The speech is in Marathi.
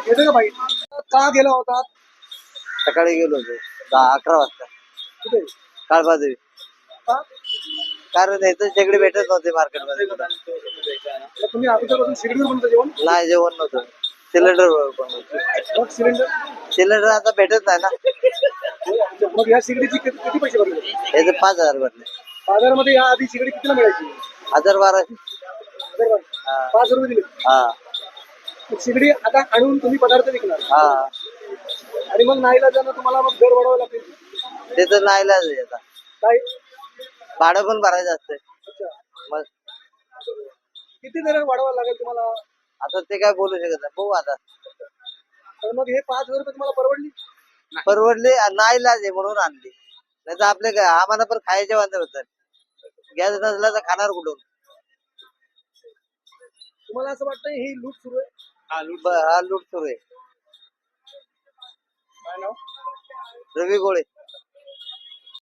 घेतो का भाई? का गेला होता? सकाळी गेलो होतो 11 वाजता कुठे? काळबादेवी. का? कारण इथं शेगडी भेटत नव्हते मार्केटमध्ये. मग तुम्ही अगोदरपासून सिलेंडर बनवता जेवण? नाही जेवण नव्हतं. सिलेंडर बनवतो. मग सिलेंडर सिलेंडर आता भेटत नाही ना. मग या सिगडीची किती पैसे भरले? याचे 5,000 भरले. बाजारामध्ये या आधी सिगडी कितीला मिळायची? 1,012. 5 रुपये दिले. हा सिगडी आता आणून तुम्ही पदार्थ विकणार हा आणि मग नाईलाजानं तुम्हाला मग दर वाढवावं लागतील. ते तर नाईलाज आहे आता. काय? भाडं पण भरायचं असतं. अच्छा. मग किती दर वाढवावं लागेल तुम्हाला? आता ते काय बोलू शकत नाही. बघू आता. तर मग हे 5,000 रुपये तुम्हाला परवडली? परवडले नाईलाज आहे म्हणून आणली. नाही तर आपले काय आम्हाला पण खायचे वांदे होतात. गॅस नसला तर खाणार कुठून? तुम्हाला असं वाटतं ही लूट सुरू आहे? हा लूट सुरू आहे. काय नाव? रवी गोळे.